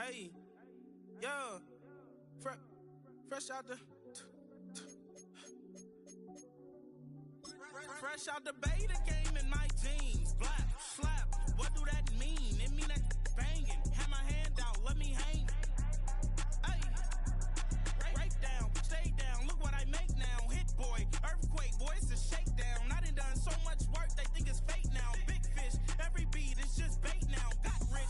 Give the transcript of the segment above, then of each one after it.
Hey, yeah, fresh out the beta game in my jeans. Black, slap, what do that mean? It mean that banging. Have my hand out, let me hang. Hey, break down, stay down. Look what I make now. Hit boy, earthquake, boy, it's a shakedown. I done done so much work, they think it's fake now. Big fish, every beat is just bait now. Got rich.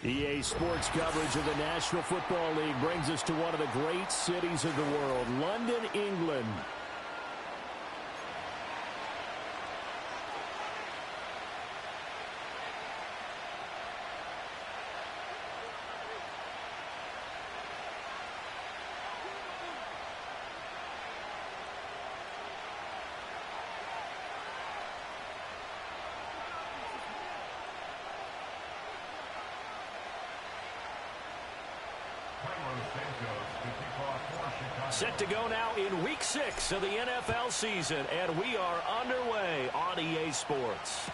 EA Sports coverage of the National Football League brings us to one of the great cities of the world, London, England. Set to go now in Week 6 of the NFL season, and we are underway on EA Sports.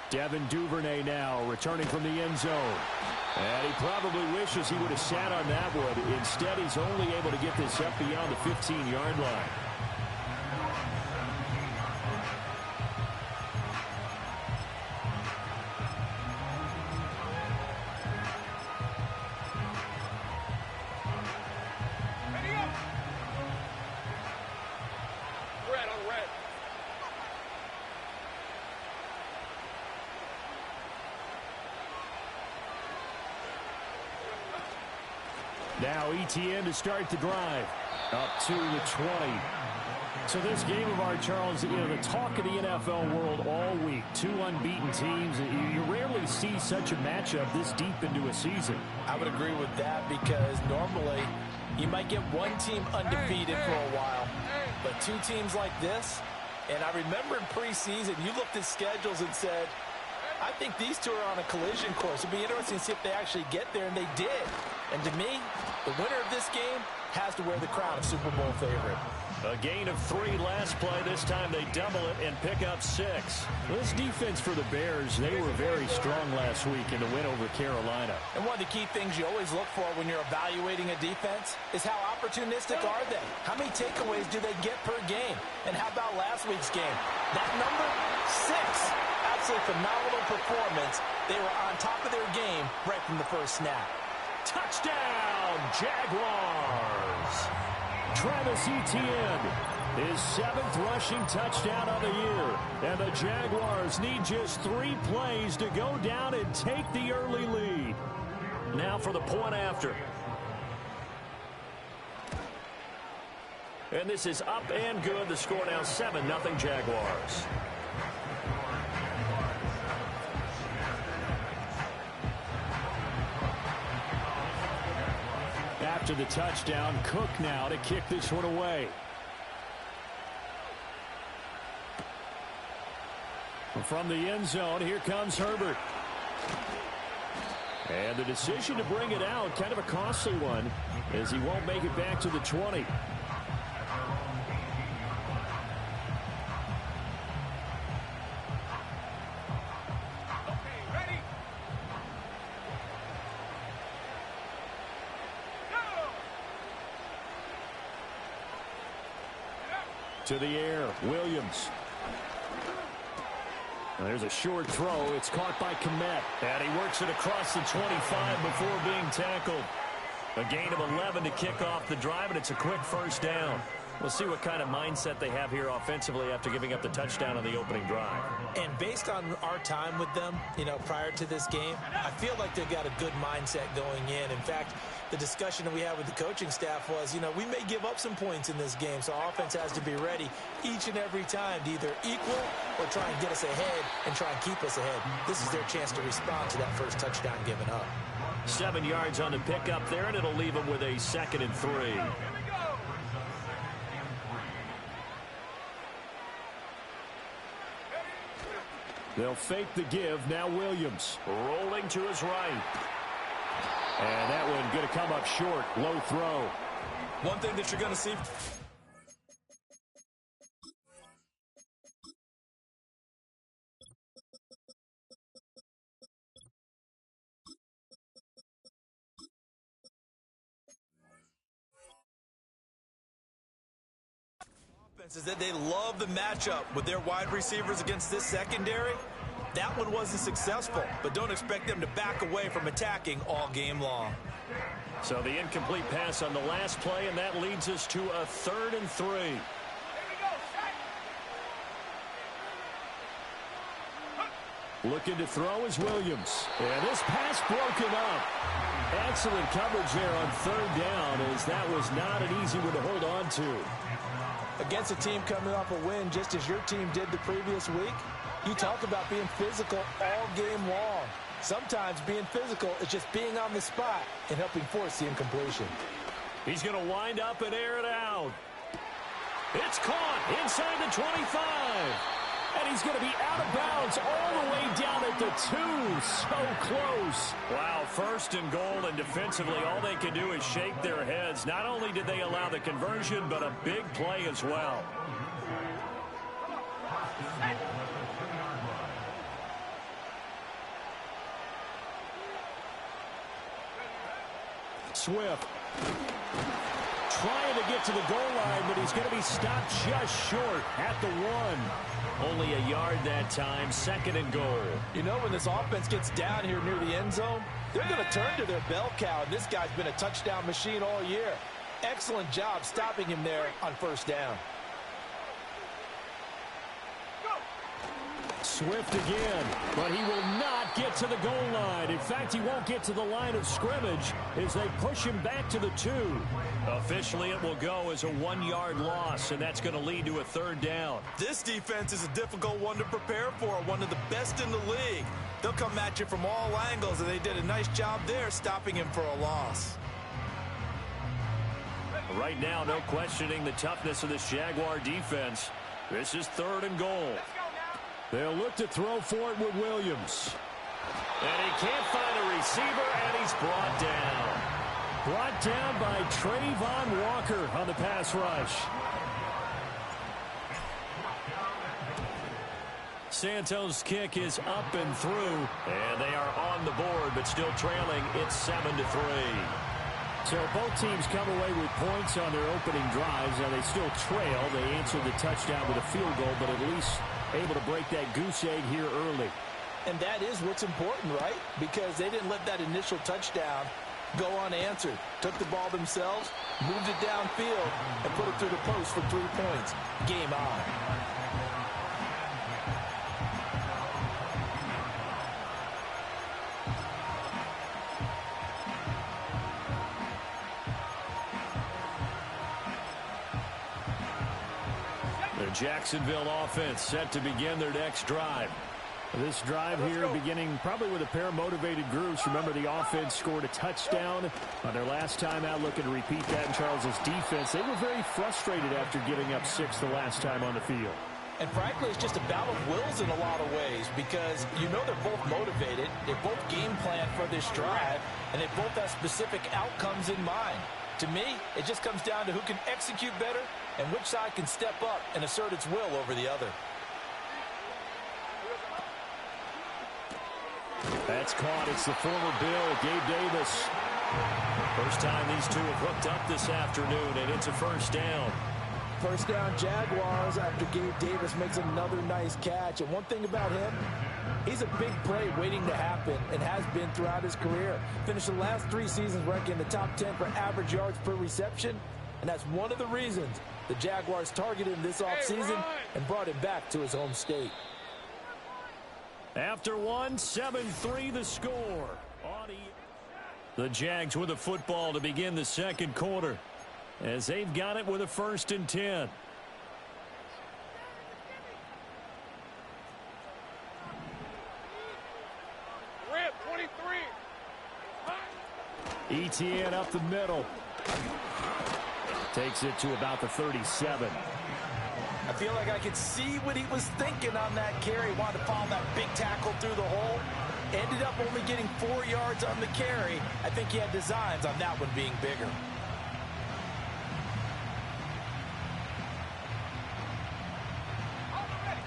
Devin Duvernay now returning from the end zone. And he probably wishes he would have sat on that one. Instead, he's only able to get this up beyond the 15-yard line. Now ETN to start the drive. Up to the 20. So this game of art, Charles, the talk of the NFL world all week. Two unbeaten teams. You rarely see such a matchup this deep into a season. I would agree with that because normally you might get one team undefeated for a while. But two teams like this, and I remember in preseason you looked at schedules and said, I think these two are on a collision course. It'd be interesting to see if they actually get there, and they did. And to me, the winner of this game has to wear the crown of Super Bowl favorite. A gain of 3 last play. This time they double it and pick up 6. This defense for the Bears, they were very strong last week in the win over Carolina. And one of the key things you always look for when you're evaluating a defense is how opportunistic are they? How many takeaways do they get per game? And how about last week's game? That number 6. Absolutely phenomenal performance. They were on top of their game right from the first snap. Touchdown, Jaguars! Travis Etienne, his 7th rushing touchdown of the year. And the Jaguars need just 3 plays to go down and take the early lead. Now for the point after. And this is up and good. The score now 7-0 Jaguars. After the touchdown, Cook now to kick this one away. From the end zone, here comes Herbert. And the decision to bring it out, kind of a costly one, as he won't make it back to the 20. To the air, Williams. There's a short throw. It's caught by Kmet. And he works it across the 25 before being tackled. A gain of 11 to kick off the drive, and it's a quick first down. We'll see what kind of mindset they have here offensively after giving up the touchdown on the opening drive. And based on our time with them, prior to this game, I feel like they've got a good mindset going in. In fact, the discussion that we had with the coaching staff was, we may give up some points in this game, so our offense has to be ready each and every time to either equal or try and get us ahead and try and keep us ahead. This is their chance to respond to that first touchdown given up. 7 yards on the pickup there, and it'll leave them with a 2nd and 3. They'll fake the give. Now Williams rolling to his right. And that one going to come up short. Low throw. One thing that you're going to see. Is that they love the matchup with their wide receivers against this secondary. That one wasn't successful, but don't expect them to back away from attacking all game long. So the incomplete pass on the last play, and that leads us to a 3rd and 3. Looking to throw is Williams. And this pass broken up. Excellent coverage there on 3rd down, as that was not an easy one to hold on to. Against a team coming off a win just as your team did the previous week, you talk about being physical all game long. Sometimes being physical is just being on the spot and helping force the incompletion. He's going to wind up and air it out. It's caught inside the 25. And he's going to be out of bounds all the way down at the 2. So close. Wow, 1st and goal, and defensively all they can do is shake their heads. Not only did they allow the conversion, but a big play as well. Swift trying to get to the goal line, but he's going to be stopped just short at the 1. Only a yard that time, 2nd and goal. You know, when this offense gets down here near the end zone, they're going to turn to their bell cow, and this guy's been a touchdown machine all year. Excellent job stopping him there on 1st down. Swift again, but he will not get to the goal line. In fact, he won't get to the line of scrimmage as they push him back to the 2. Officially, it will go as a 1-yard loss, and that's going to lead to a 3rd down. This defense is a difficult one to prepare for, one of the best in the league. They'll come at you from all angles, and they did a nice job there stopping him for a loss. Right now, no questioning the toughness of this Jaguar defense. This is 3rd and goal. They'll look to throw for it with Williams. And he can't find a receiver, and he's brought down. Brought down by Trayvon Walker on the pass rush. Santos' kick is up and through, and they are on the board, but still trailing. It's 7-3. So both teams come away with points on their opening drives. Now they still trail. They answered the touchdown with a field goal, but at least able to break that goose egg here early. And that is what's important, right? Because they didn't let that initial touchdown go unanswered. Took the ball themselves, moved it downfield, and put it through the post for 3 points. Game on. Jacksonville offense set to begin their next drive. This drive here beginning probably with a pair of motivated groups. Remember, the offense scored a touchdown on their last time out. Looking to repeat that in Charles's defense. They were very frustrated after giving up 6 the last time on the field. And frankly, it's just a battle of wills in a lot of ways, because you know they're both motivated. They both game plan for this drive, and they both have specific outcomes in mind. To me, it just comes down to who can execute better and which side can step up and assert its will over the other. That's caught. It's the former Bill, Gabe Davis. First time these two have hooked up this afternoon, and it's a 1st down. 1st down Jaguars after Gabe Davis makes another nice catch. And one thing about him, he's a big play waiting to happen and has been throughout his career. Finished the last 3 seasons ranking in the top 10 for average yards per reception. And that's one of the reasons the Jaguars targeted him this offseason and brought him back to his home state. After 1, 7-3 the score. The Jags with a football to begin the 2nd quarter, as they've got it with a 1st and 10. Rip, 23. ETN up the middle. Takes it to about the 37. I feel like I could see what he was thinking on that carry. Wanted to follow that big tackle through the hole. Ended up only getting 4 yards on the carry. I think he had designs on that one being bigger.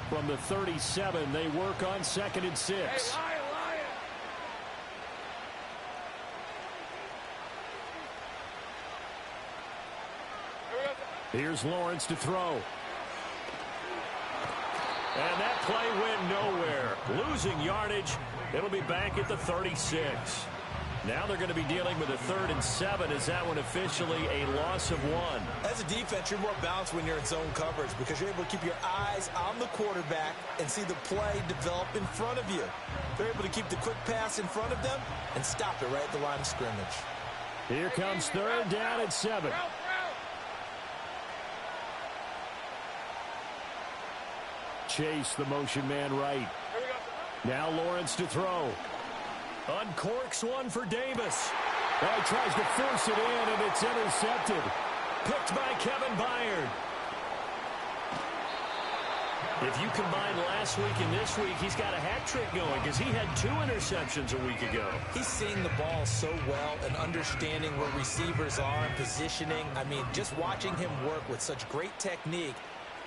From the 37, they work on 2nd and 6. Hey, Lion. Here's Lawrence to throw. And that play went nowhere. Losing yardage. It'll be back at the 36. Now they're going to be dealing with a 3rd and 7. Is that one officially a loss of 1? As a defense, you're more balanced when you're in zone coverage because you're able to keep your eyes on the quarterback and see the play develop in front of you. They're able to keep the quick pass in front of them and stop it right at the line of scrimmage. Here comes 3rd down at 7. Chase, the motion man right. Now Lawrence to throw. Uncorks one for Davis. Oh, he tries to force it in, and it's intercepted. Picked by Kevin Byard. If you combine last week and this week, he's got a hat trick going because he had 2 interceptions a week ago. He's seeing the ball so well and understanding where receivers are and positioning. I mean, just watching him work with such great technique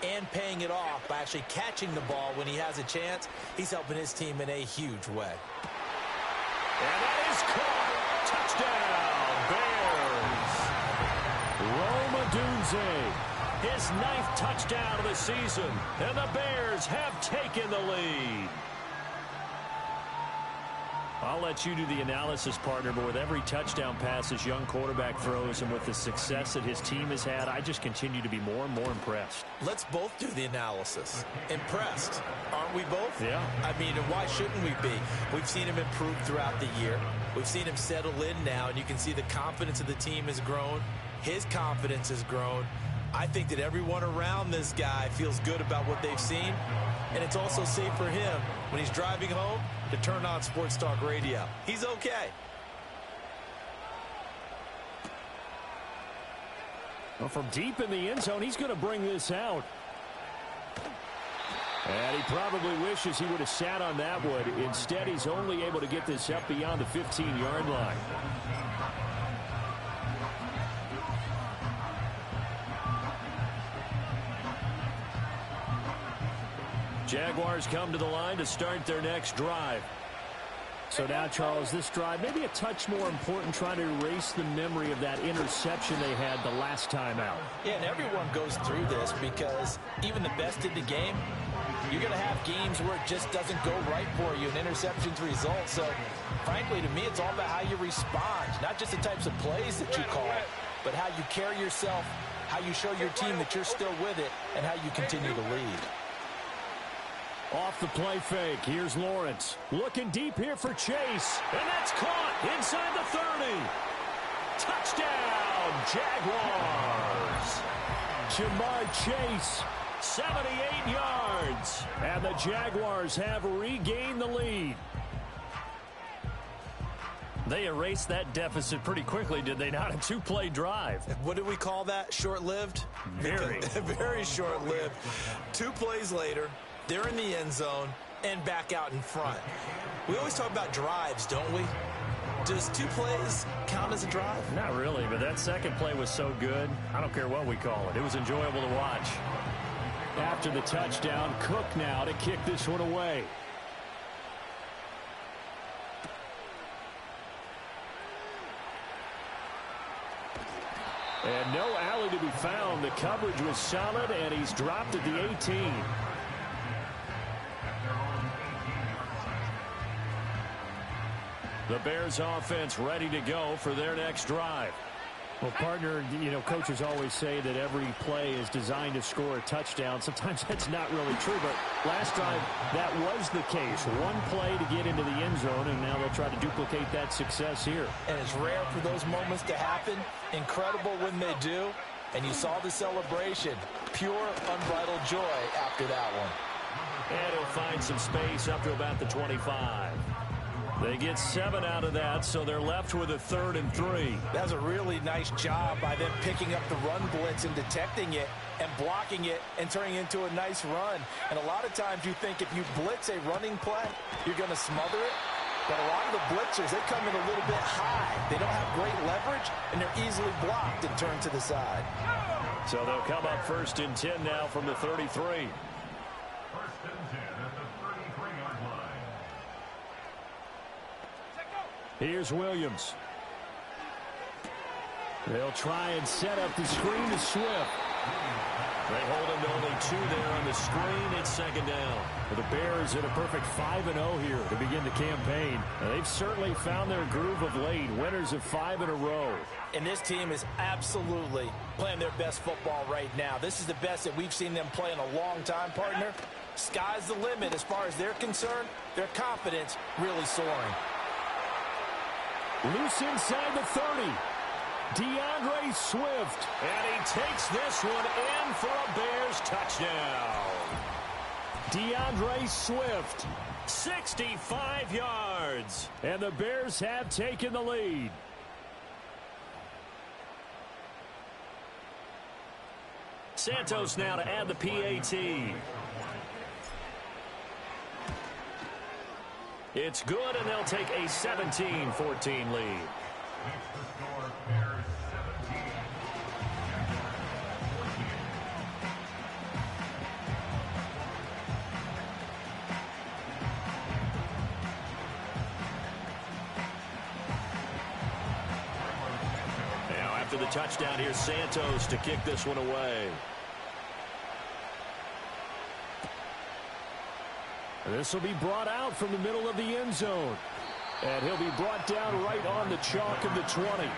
and paying it off by actually catching the ball when he has a chance, he's helping his team in a huge way. And that is caught. Touchdown, Bears. Rome Odunze. His 9th touchdown of the season. And the Bears have taken the lead. I'll let you do the analysis, partner, but with every touchdown pass his young quarterback throws and with the success that his team has had, I just continue to be more and more impressed. Let's both do the analysis. Impressed, aren't we both? Yeah. I mean, and why shouldn't we be? We've seen him improve throughout the year. We've seen him settle in now, and you can see the confidence of the team has grown. His confidence has grown. I think that everyone around this guy feels good about what they've seen, and it's also safe for him when he's driving home to turn on Sports Talk Radio. He's okay. Well, from deep in the end zone, he's going to bring this out. And he probably wishes he would have sat on that one. Instead, he's only able to get this up beyond the 15-yard line. Jaguars come to the line to start their next drive. So now, Charles, this drive maybe a touch more important, trying to erase the memory of that interception they had the last time out. Yeah, and everyone goes through this because even the best in the game, you're going to have games where it just doesn't go right for you, and interceptions result. So, frankly, to me, it's all about how you respond, not just the types of plays that you call, but how you carry yourself, how you show your team that you're still with it, and how you continue to lead. Off the play fake, here's Lawrence. Looking deep here for Chase. And that's caught inside the 30. Touchdown, Jaguars. Jamar Chase, 78 yards. And the Jaguars have regained the lead. They erased that deficit pretty quickly, did they not? A 2-play drive. What did we call that? Short-lived? Very. Very short-lived. 2 plays later, they're in the end zone and back out in front. We always talk about drives, don't we? Does 2 plays count as a drive? Not really, but that second play was so good, I don't care what we call it. It was enjoyable to watch. After the touchdown, Cook now to kick this one away. And no alley to be found. The coverage was solid, and he's dropped at the 18. The Bears offense ready to go for their next drive. Well, partner, you know, coaches always say that every play is designed to score a touchdown. Sometimes that's not really true, but last drive, that was the case. 1 play to get into the end zone, and now they'll try to duplicate that success here. And it's rare for those moments to happen. Incredible when they do. And you saw the celebration. Pure, unbridled joy after that one. And he'll find some space up to about the 25. They get 7 out of that, so they're left with a 3rd and 3. That was a really nice job by them picking up the run blitz and detecting it and blocking it and turning it into a nice run. And a lot of times you think if you blitz a running play, you're going to smother it. But a lot of the blitzers, they come in a little bit high. They don't have great leverage, and they're easily blocked and turned to the side. So they'll come up 1st and 10 now from the 33. Here's Williams. They'll try and set up the screen to Swift. They hold him to only 2 there on the screen. It's second down. The Bears at a perfect 5-0 here to begin the campaign. They've certainly found their groove of late. Winners of 5 in a row. And this team is absolutely playing their best football right now. This is the best that we've seen them play in a long time, partner. Sky's the limit as far as they're concerned. Their confidence really soaring. Loose inside the 30. DeAndre Swift. And he takes this one in for a Bears touchdown. DeAndre Swift. 65 yards. And the Bears have taken the lead. Santos now to add the PAT. It's good, and they'll take a 17-14 lead. Now after the touchdown, here's Santos to kick this one away. This will be brought out from the middle of the end zone. And he'll be brought down right on the chalk of the 20.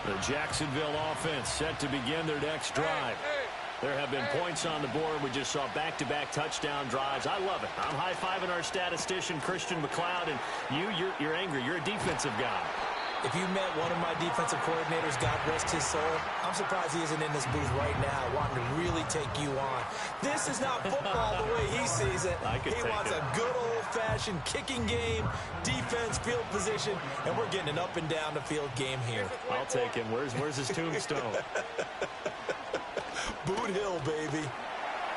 The Jacksonville offense set to begin their next drive. There have been points on the board. We just saw back-to-back touchdown drives. I love it. I'm high-fiving our statistician, Christian McLeod, and you're angry. You're a defensive guy. If you met one of my defensive coordinators, God rest his soul, I'm surprised he isn't in this booth right now wanting to really take you on. This is not football the way he sees it. He wants a good old-fashioned kicking game, defense, field position, and we're getting an up-and-down-the-field game here. I'll take him. Where's his tombstone? Boot Hill, baby.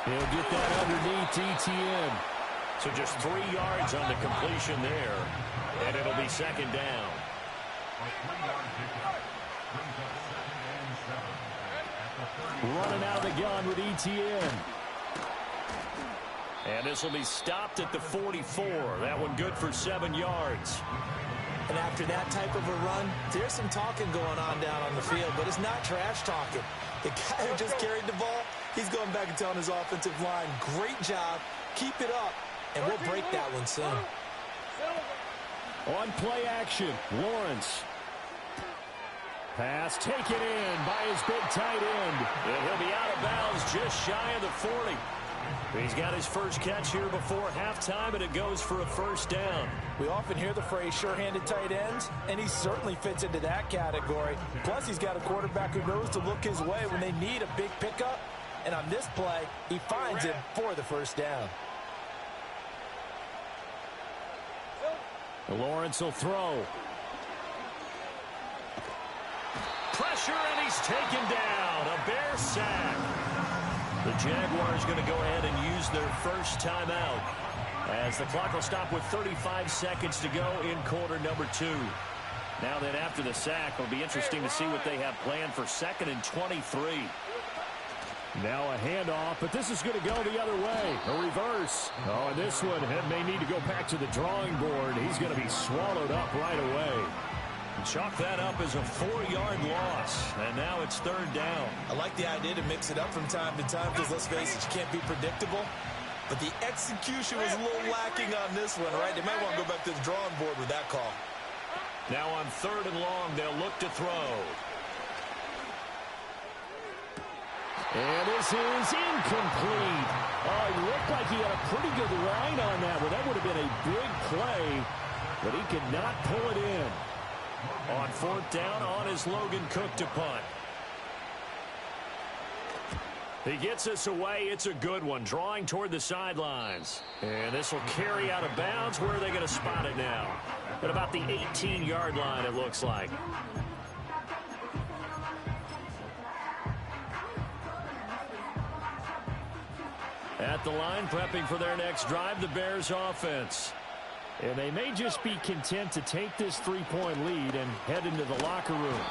He'll get that underneath ETN. So just 3 yards on the completion there, and it'll be second down. Running out of the gun with ETN. And this will be stopped at the 44. That one good for 7 yards. And after that type of a run, there's some talking going on down on the field, but it's not trash talking. The guy who just carried the ball, he's going back and telling his offensive line, great job, keep it up, and we'll break that one soon. On play action, Lawrence. Pass taken in by his big tight end. And he'll be out of bounds just shy of the 40. He's got his first catch here before halftime, and it goes for a first down. We often hear the phrase sure-handed tight ends, and he certainly fits into that category. Plus, he's got a quarterback who knows to look his way when they need a big pickup. And on this play, he finds him for the first down. Lawrence will throw. Pressure, and he's taken down. A Bear sack. The Jaguars going to go ahead and use their first timeout as the clock will stop with 35 seconds to go in quarter number 2. Now then, after the sack, it'll be interesting to see what they have planned for 2nd and 23. Now a handoff, but this is going to go the other way. A reverse. Oh, and this one may need to go back to the drawing board. He's going to be swallowed up right away. Chalk that up as a 4-yard loss, and now it's 3rd down. I like the idea to mix it up from time to time because, let's face it, you can't be predictable. But the execution was a little lacking on this one, right? They might want to go back to the drawing board with that call. Now on 3rd and long, they'll look to throw. And this is incomplete. Oh, he looked like he had a pretty good line on that one. That would have been a big play, but he could not pull it in. On 4th down, on is Logan Cook to punt. He gets us away. It's a good one, drawing toward the sidelines. And this will carry out of bounds. Where are they going to spot it now? At about the 18-yard line, it looks like. At the line, prepping for their next drive, the Bears offense. And they may just be content to take this 3-point lead and head into the locker room.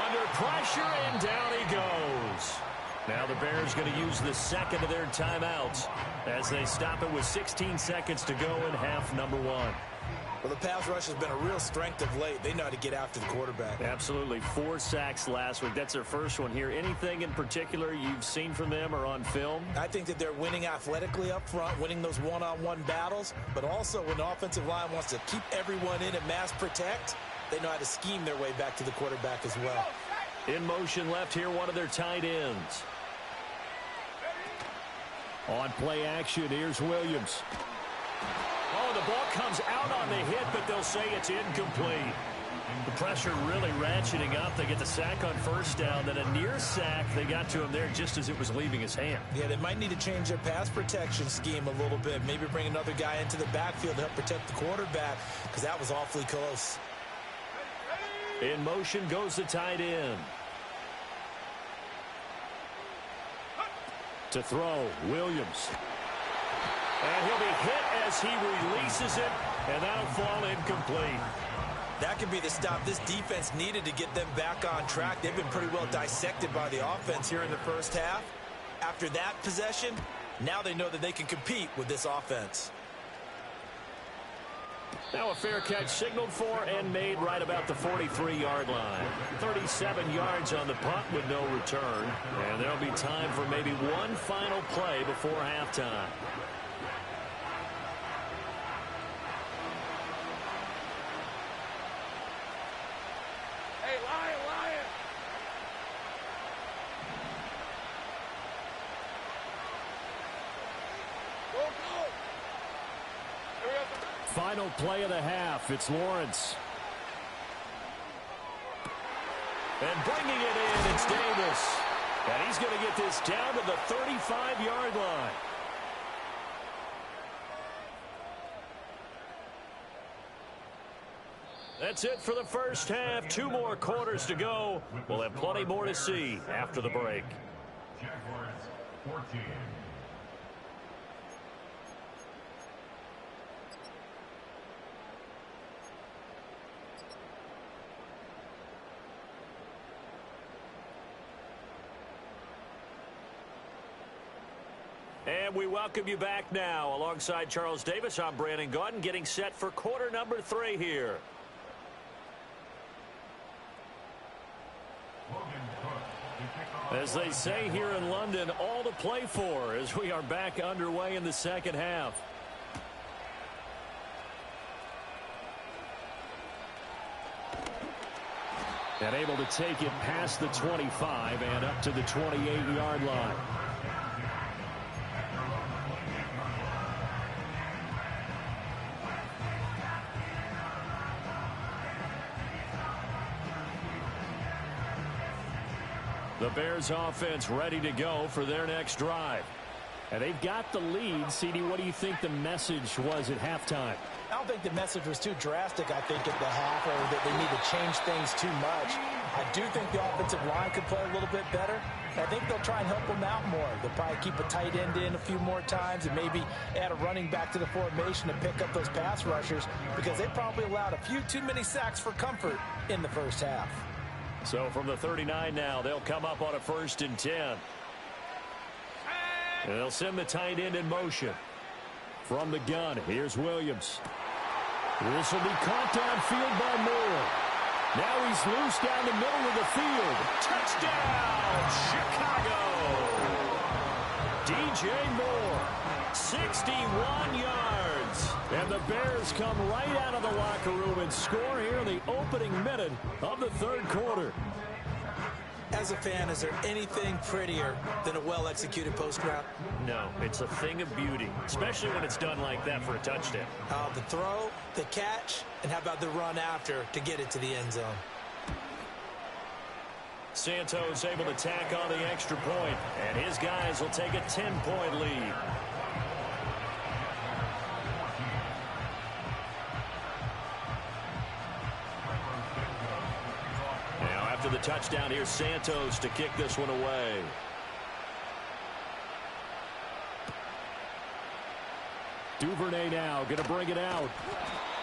Under pressure, and down he goes. Now the Bears going to use the second of their timeouts as they stop it with 16 seconds to go in half number one. Well, the pass rush has been a real strength of late. They know how to get after the quarterback. Absolutely. 4 sacks last week. That's their first one here. Anything in particular you've seen from them or on film? I think that they're winning athletically up front, winning those one-on-one battles, but also when the offensive line wants to keep everyone in and mass protect, they know how to scheme their way back to the quarterback as well. In motion left here, one of their tight ends. On play action, here's Williams. Oh, the ball comes out on the hit, but they'll say it's incomplete. The pressure really ratcheting up. They get the sack on first down, then a near sack. They got to him there just as it was leaving his hand. Yeah, they might need to change their pass protection scheme a little bit. Maybe bring another guy into the backfield to help protect the quarterback, because that was awfully close. In motion goes the tight end. To throw, Williams. And he'll be hit as he releases it, and that'll fall incomplete. That could be the stop this defense needed to get them back on track. They've been pretty well dissected by the offense here in the first half. After that possession, now they know that they can compete with this offense. Now a fair catch signaled for and made right about the 43-yard line. 37 yards on the punt with no return. And there'll be time for maybe one final play before halftime. Final play of the half. It's Lawrence. And bringing it in, it's Davis. And he's going to get this down to the 35-yard line. That's it for the first half. 2 more quarters to go. We'll have plenty more to see after the break. Jaguars 14. And we welcome you back now. Alongside Charles Davis, I'm Brandon Gaudin, getting set for quarter number 3 here. As they say here in London, all to play for as we are back underway in the second half. And able to take it past the 25 and up to the 28-yard line. The Bears offense ready to go for their next drive. And they've got the lead. CD, what do you think the message was at halftime? I don't think the message was too drastic, I think, at the half, or that they need to change things too much. I do think the offensive line could play a little bit better. I think they'll try and help them out more. They'll probably keep a tight end in a few more times and maybe add a running back to the formation to pick up those pass rushers, because they probably allowed a few too many sacks for comfort in the first half. So from the 39 now, they'll come up on a 1st and 10. And they'll send the tight end in motion. From the gun, here's Williams. This will be caught downfield by Moore. Now he's loose down the middle of the field. Touchdown, Chicago! DJ Moore, 61 yards. And the Bears come right out of the locker room and score here in the opening minute of the 3rd quarter. As a fan, is there anything prettier than a well-executed post route? No, it's a thing of beauty, especially when it's done like that for a touchdown. The throw, the catch, and how about the run after to get it to the end zone? Santos able to tack on the extra point, and his guys will take a 10-point lead. After the touchdown, here's Santos to kick this one away. Duvernay now going to bring it out.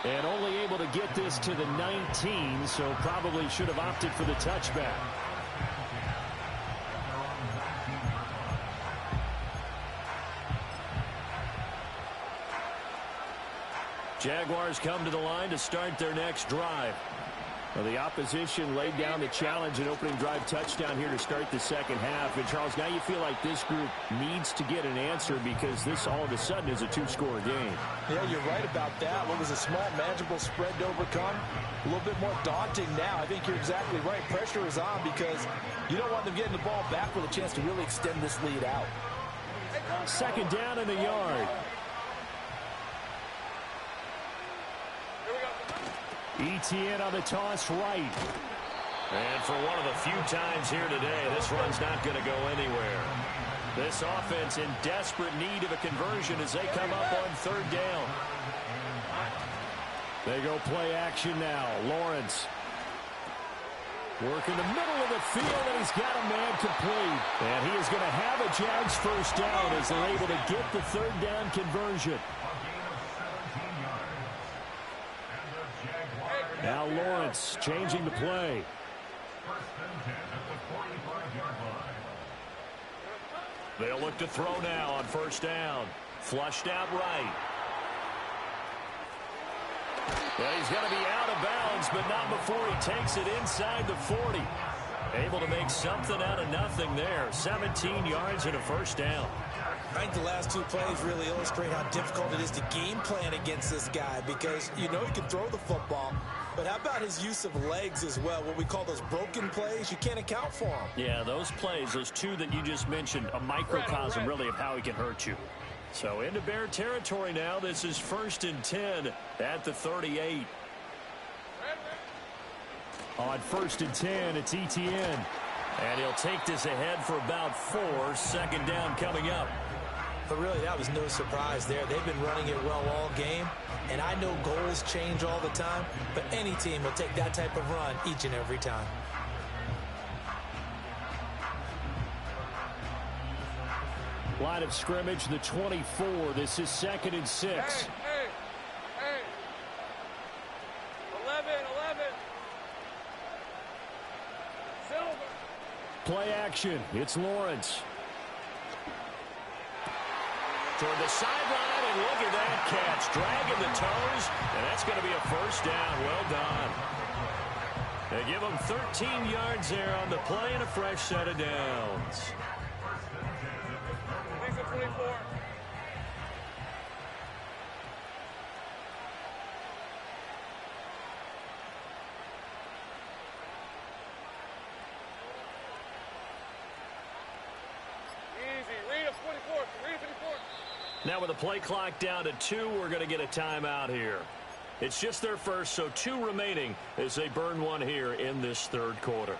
And only able to get this to the 19, so probably should have opted for the touchback. Jaguars come to the line to start their next drive. Well, the opposition laid down the challenge and opening drive touchdown here to start the second half. And, Charles, now you feel like this group needs to get an answer because this all of a sudden is a two-score game. Yeah, you're right about that. What was a small, manageable spread to overcome? A little bit more daunting now. I think you're exactly right. Pressure is on because you don't want them getting the ball back with a chance to really extend this lead out. Second down in the yard. ETN on the toss right. And for one of the few times here today, this run's not going to go anywhere. This offense in desperate need of a conversion as they come up on third down. They go play action now. Lawrence. Work in the middle of the field, and he's got a man complete. And he is going to have a Jags first down as they're able to get the third down conversion. Now Lawrence changing the play. They'll look to throw now on first down. Flushed out right. Well, he's going to be out of bounds, but not before he takes it inside the 40. Able to make something out of nothing there. 17 yards and a first down. I think the last two plays really illustrate how difficult it is to game plan against this guy because you know he can throw the football, but how about his use of legs as well? What we call those broken plays, you can't account for them. Yeah, those plays, those two that you just mentioned, a microcosm really of how he can hurt you. So into Bear territory now. This is 1st and 10 at the 38. On 1st and 10, it's ETN. And he'll take this ahead for about 4. Second down coming up. But really, that was no surprise there. They've been running it well all game. And I know goals change all the time, but any team will take that type of run each and every time. Line of scrimmage, the 24. This is 2nd and 6. Hey. 11. Silver. Play action. It's Lawrence. Toward the sideline, and look at that catch. Dragging the toes, and that's going to be a first down. Well done. They give him 13 yards there on the play and a fresh set of downs. 24. Now with the play clock down to 2, we're going to get a timeout here. It's just their first, so 2 remaining as they burn one here in this third quarter.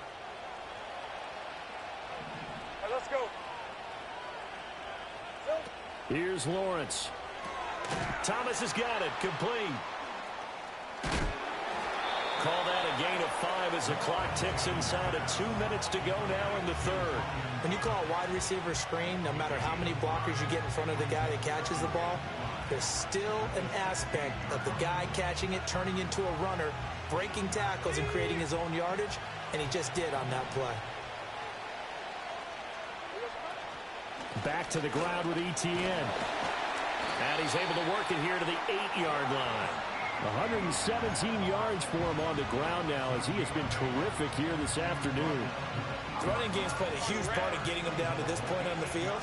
Right, let's go. Here's Lawrence. Thomas has got it. Complete. Call that a gain of 5 as the clock ticks inside of 2 minutes to go now in the third. When you call a wide receiver screen, no matter how many blockers you get in front of the guy that catches the ball, there's still an aspect of the guy catching it, turning into a runner, breaking tackles and creating his own yardage, and he just did on that play. Back to the ground with ETN. And he's able to work it here to the 8-yard line. 117 yards for him on the ground now as he has been terrific here this afternoon. The running game's played a huge part in getting him down to this point on the field.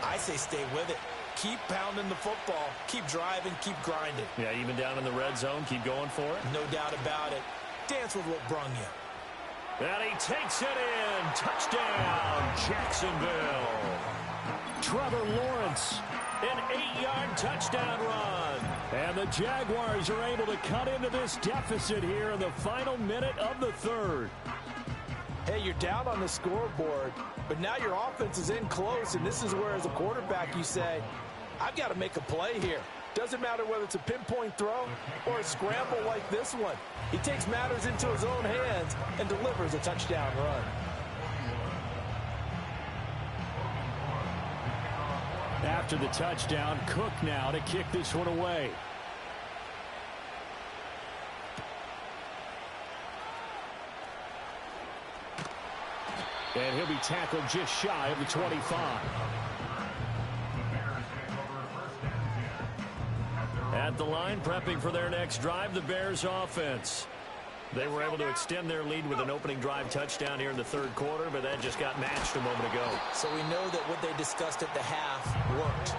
I say stay with it. Keep pounding the football. Keep driving. Keep grinding. Yeah, even down in the red zone, keep going for it. No doubt about it. Dance with what brung you. And he takes it in. Touchdown, Jacksonville. Trevor Lawrence. An 8-yard touchdown run. And the Jaguars are able to cut into this deficit here in the final minute of the third. Hey, you're down on the scoreboard, but now your offense is in close, and this is where, as a quarterback, you say, I've got to make a play here. Doesn't matter whether it's a pinpoint throw or a scramble like this one. He takes matters into his own hands and delivers a touchdown run. After the touchdown, Cook now to kick this one away. And he'll be tackled just shy of the 25. At At the line, prepping for their next drive, the Bears offense. They were able to extend their lead with an opening drive touchdown here in the third quarter, but that just got matched a moment ago. So we know that what they discussed at the half worked.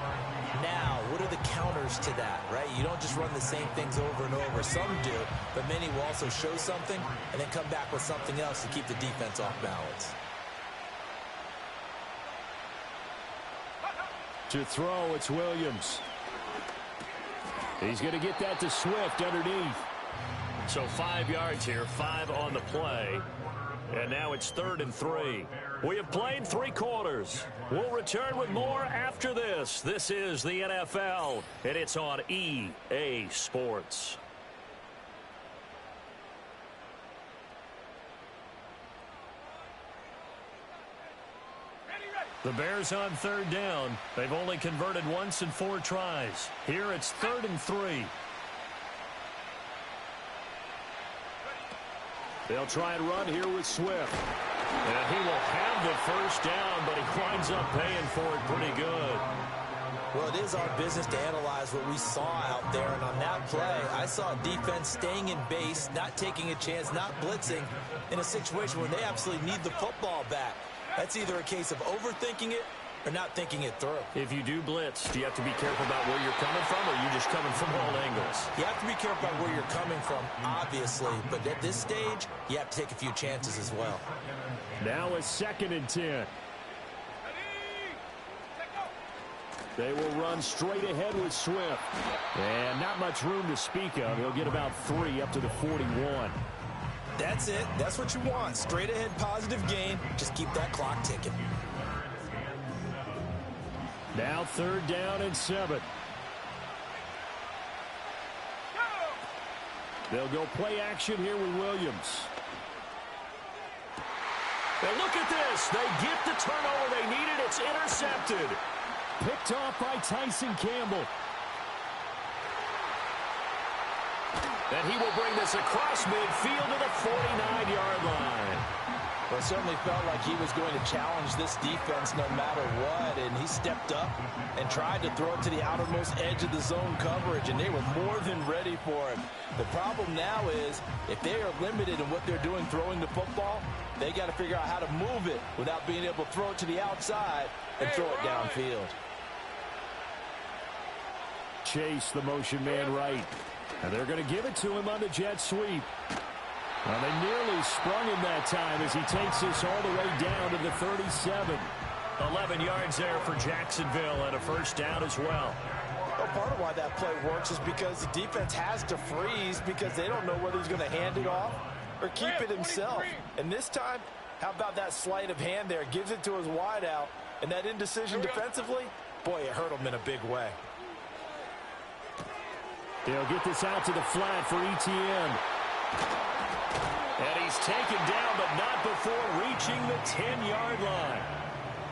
Now, what are the counters to that, right? You don't just run the same things over and over. Some do, but many will also show something and then come back with something else to keep the defense off balance. To throw, it's Williams. He's going to get that to Swift underneath. So 5 yards here, 5 on the play. And now it's 3rd and 3. We have played 3 quarters. We'll return with more after this. This is the NFL, and it's on EA Sports. The Bears on 3rd down. They've only converted once in 4 tries. Here it's 3rd and 3. They'll try and run here with Swift. And he will have the first down, but he winds up paying for it pretty good. Well, it is our business to analyze what we saw out there, and on that play, I saw defense staying in base, not taking a chance, not blitzing, in a situation where they absolutely need the football back. That's either a case of overthinking it or not thinking it through. If you do blitz, do you have to be careful about where you're coming from, or are you just coming from all angles? You have to be careful about where you're coming from, obviously, but at this stage, you have to take a few chances as well. Now a 2nd and 10. They will run straight ahead with Swift. And not much room to speak of. He'll get about 3 up to the 41. That's it. That's what you want. Straight ahead positive gain. Just keep that clock ticking. Now 3rd down and 7. They'll go play action here with Williams. And look at this. They get the turnover they needed. It's intercepted. Picked off by Tyson Campbell. And he will bring this across midfield to the 49-yard line. Well, it certainly felt like he was going to challenge this defense no matter what, and he stepped up and tried to throw it to the outermost edge of the zone coverage, and they were more than ready for him. The problem now is if they are limited in what they're doing throwing the football, they got to figure out how to move it without being able to throw it to the outside and throw it downfield. Chase, the motion man right. And they're going to give it to him on the jet sweep. Well, they nearly sprung him that time as he takes this all the way down to the 37. 11 yards there for Jacksonville and a first down as well. Well, part of why that play works is because the defense has to freeze because they don't know whether he's going to hand it off or keep it himself. And this time, how about that sleight of hand there? Gives it to his wideout, and that indecision defensively, boy, it hurt him in a big way. They'll get this out to the flat for ETN. And he's taken down, but not before reaching the 10-yard line.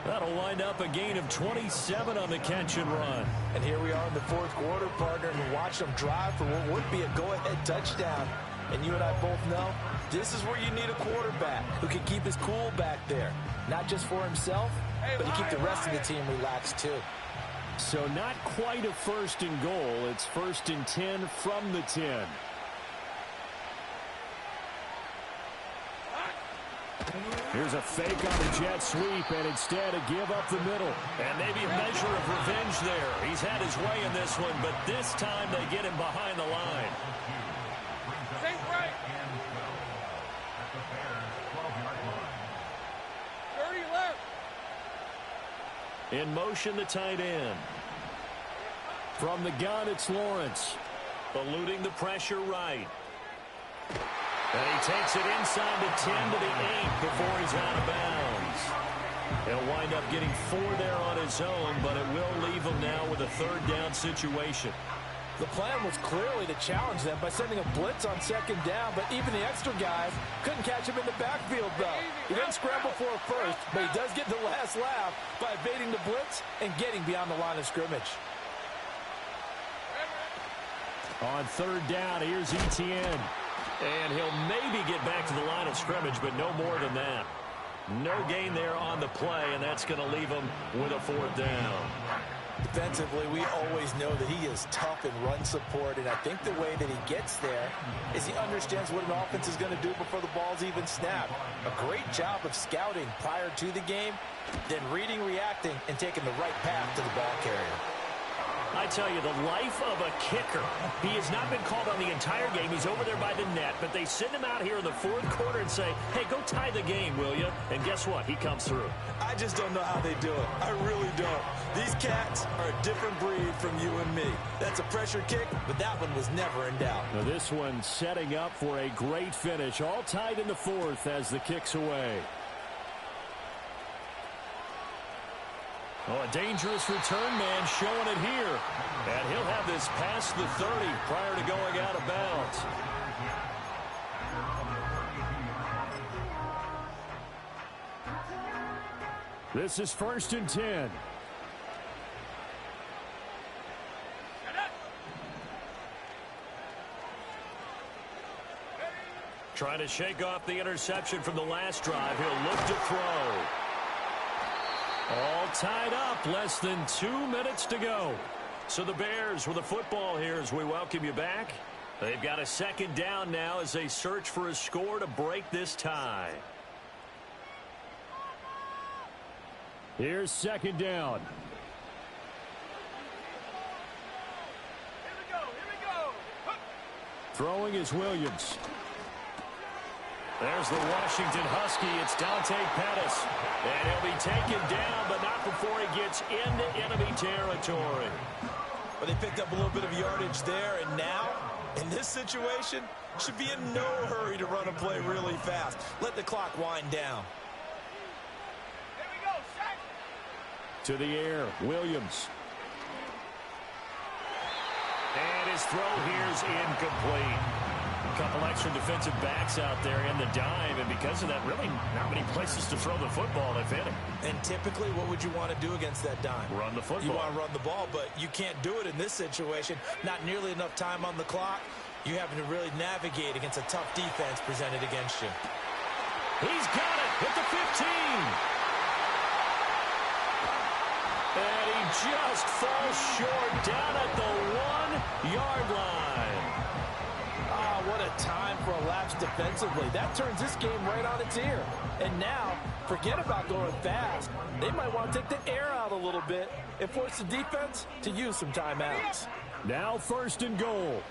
That'll wind up a gain of 27 on the catch and run. And here we are in the 4th quarter, partner, and watch them drive for what would be a go-ahead touchdown. And you and I both know this is where you need a quarterback who can keep his cool back there. Not just for himself, but to keep the rest of the team relaxed too. So not quite a 1st and goal. It's 1st and 10 from the 10. Here's a fake on the jet sweep, and instead a give up the middle. And maybe a measure of revenge there. He's had his way in this one, but this time they get him behind the line. Think right. 30 left. In motion, the tight end. From the gun, it's Lawrence. Eluding the pressure right. And he takes it inside the 10 to the 8 before he's out of bounds. He'll wind up getting 4 there on his own, but it will leave him now with a 3rd down situation. The plan was clearly to challenge them by sending a blitz on 2nd down, but even the extra guys couldn't catch him in the backfield, though. He doesn't scramble for a first, but he does get the last laugh by evading the blitz and getting beyond the line of scrimmage. On 3rd down, here's ETN. And he'll maybe get back to the line of scrimmage, but no more than that. No gain there on the play, and that's going to leave him with a 4th down. defensively, we always know that he is tough in run support, and I think the way that he gets there is he understands what an offense is going to do before the ball's even snapped. A great job of scouting prior to the game, then reading, reacting, and taking the right path to the ball carrier. I tell you, the life of a kicker. He has not been called on the entire game. He's over there by the net, but they send him out here in the fourth quarter and say, hey, go tie the game, will you? And guess what? He comes through. I just don't know how they do it. I really don't. These cats are a different breed from you and me. That's a pressure kick, but that one was never in doubt. Now this one setting up for a great finish. All tied in the fourth as the kick's away. Oh, a dangerous return man showing it here. And he'll have this past the 30 prior to going out of bounds. This is 1st and 10. Trying to shake off the interception from the last drive. He'll look to throw. All tied up, less than 2 minutes to go. So the Bears with the football here as we welcome you back. They've got a second down now as they search for a score to break this tie. Here's 2nd down. Here we go. Throwing is Williams. There's the Washington Husky. It's Dante Pettis. And he'll be taken down, but not before he gets into enemy territory. But they picked up a little bit of yardage there, and now, in this situation, should be in no hurry to run a play really fast. Let the clock wind down. Here we go, set. To the air, Williams. And his throw here's incomplete. A couple extra defensive backs out there in the dime, and because of that, really not many places to throw the football, if any. And typically, what would you want to do against that dime? Run the football. You want to run the ball, but you can't do it in this situation. Not nearly enough time on the clock. You having to really navigate against a tough defense presented against you. He's got it at the 15. And he just falls short down at the 1-yard line. What a time for a lapse defensively. That turns this game right on its ear. And now, forget about going fast. They might want to take the air out a little bit and force the defense to use some timeouts. Now 1st and goal.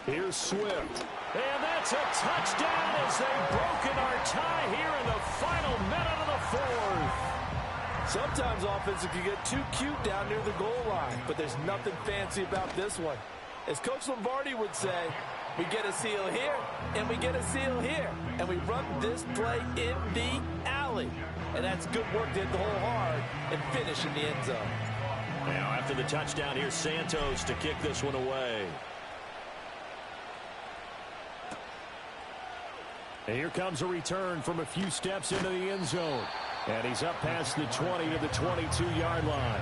Here's Swift. And that's a touchdown as they've broken our tie here in the final minute of the fourth. Sometimes offenses can get too cute down near the goal line, but there's nothing fancy about this one. As Coach Lombardi would say, we get a seal here, and we get a seal here, and we run this play in the alley. And that's good work to hit the hole hard and finish in the end zone. Now, after the touchdown, here's Santos to kick this one away. And here comes a return from a few steps into the end zone. And he's up past the 20 to the 22-yard line.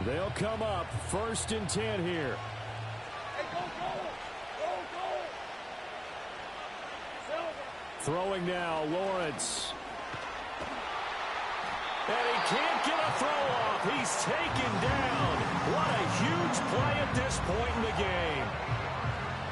They'll come up 1st and 10 here. Hey, go. Silver. Throwing now, Lawrence. And he can't get a throw off. He's taken down. What a huge play at this point in the game.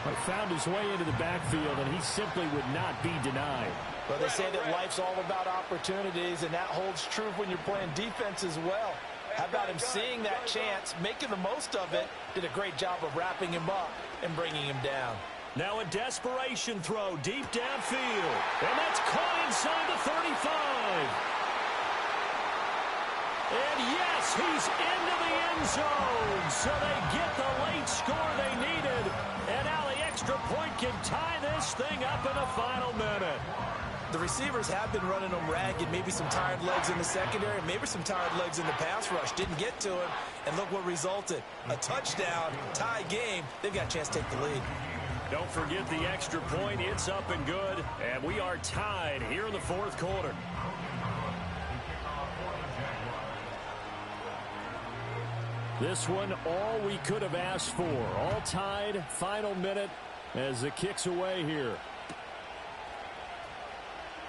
He found his way into the backfield, and he simply would not be denied. Well, they say that life's all about opportunities, and that holds true when you're playing defense as well. How about him seeing that chance, making the most of it, did a great job of wrapping him up and bringing him down. Now a desperation throw deep downfield. And that's caught inside the 35. And yes, he's into the end zone. So they get the late score they needed. And now the extra point can tie this thing up in the final minute. The receivers have been running them ragged. Maybe some tired legs in the secondary, maybe some tired legs in the pass rush. Didn't get to him, and look what resulted. A touchdown, tie game. They've got a chance to take the lead. Don't forget the extra point. It's up and good. And we are tied here in the fourth quarter. This one, all we could have asked for. All tied, final minute as the kick's away here.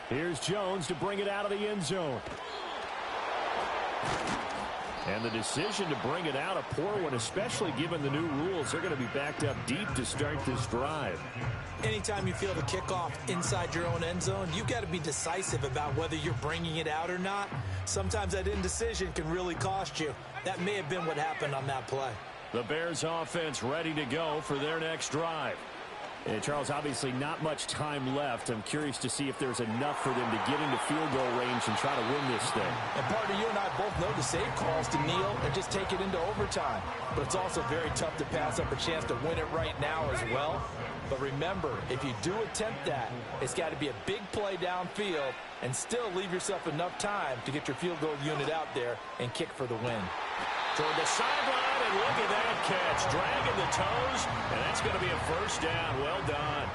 Here's Jones to bring it out of the end zone. And the decision to bring it out, a poor one, especially given the new rules. They're going to be backed up deep to start this drive. Anytime you feel the kickoff inside your own end zone, you've got to be decisive about whether you're bringing it out or not. Sometimes that indecision can really cost you. That may have been what happened on that play. The Bears offense ready to go for their next drive. And Charles, obviously not much time left. I'm curious to see if there's enough for them to get into field goal range and try to win this thing. And partner, you and I both know the save calls to kneel and just take it into overtime. But it's also very tough to pass up a chance to win it right now as well. But remember, if you do attempt that, it's got to be a big play downfield and still leave yourself enough time to get your field goal unit out there and kick for the win. Toward the sideline, and look at that catch. Dragging the toes, and that's going to be a first down. Well done.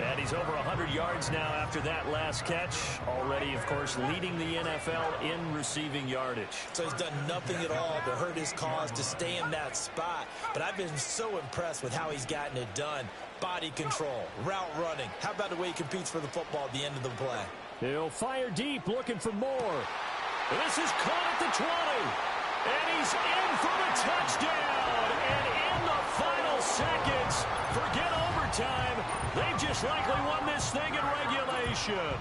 And he's over 100 yards now after that last catch. Already, of course, leading the NFL in receiving yardage. So he's done nothing at all to hurt his cause to stay in that spot. But I've been so impressed with how he's gotten it done. Body control, route running. How about the way he competes for the football at the end of the play? He'll fire deep, looking for more. This is caught at the 20. And he's in for the touchdown. And in the final seconds, forget overtime, they've just likely won this thing in regulation.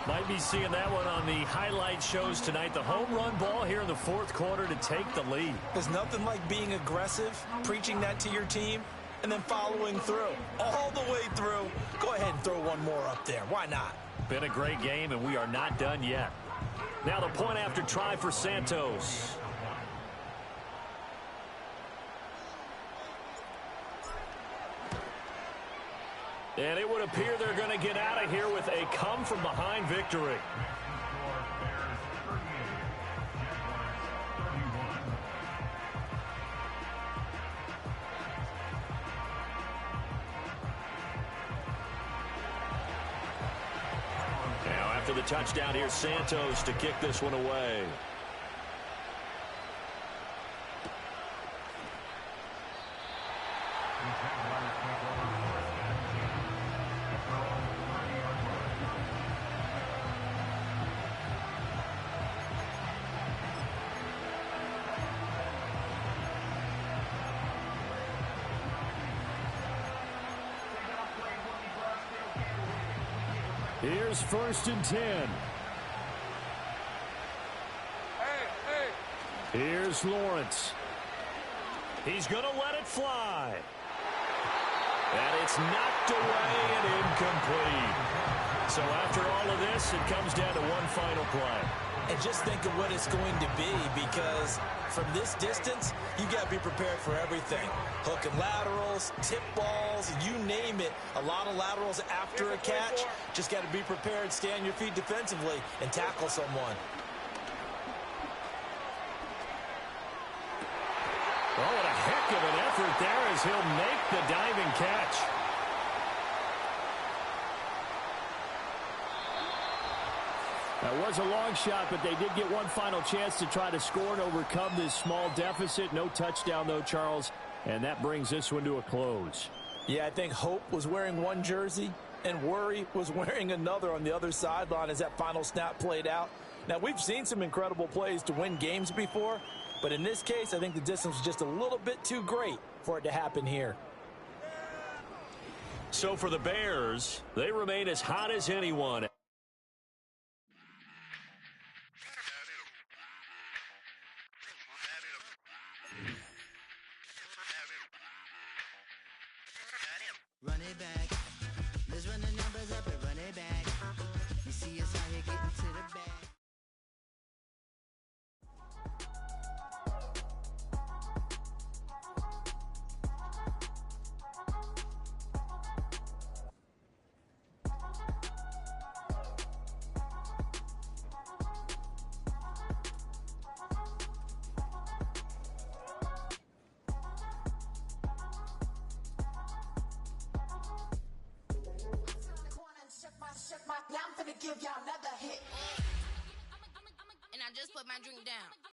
Might be seeing that one on the highlight shows tonight. The home run ball here in the fourth quarter to take the lead. There's nothing like being aggressive, preaching that to your team, and then following through. All the way through. Go ahead and throw one more up there. Why not? Been a great game, and we are not done yet. Now the point after try for Santos. And it would appear they're going to get out of here with a come-from-behind victory. Now after the touchdown, here's Santos to kick this one away. Here's 1st and 10. Here's Lawrence. He's going to let it fly. And it's knocked away and incomplete. So after all of this, it comes down to one final play. And just think of what it's going to be, because from this distance, you got to be prepared for everything. Hook and laterals, tip balls, you name it. A lot of laterals after a catch. Just got to be prepared, stay on your feet defensively, and tackle someone. Oh, what a heck of an effort there as he'll make the diving catch. That was a long shot, but they did get one final chance to try to score and overcome this small deficit. No touchdown, though, Charles, and that brings this one to a close. Yeah, I think Hope was wearing one jersey and Worry was wearing another on the other sideline as that final snap played out. Now, we've seen some incredible plays to win games before, but in this case, I think the distance was just a little bit too great for it to happen here. So for the Bears, they remain as hot as anyone. Run it back. Let's run the numbers up and run it back. You see us out here getting to the bag. Now I'm finna give y'all another hit. And I just put my drink down.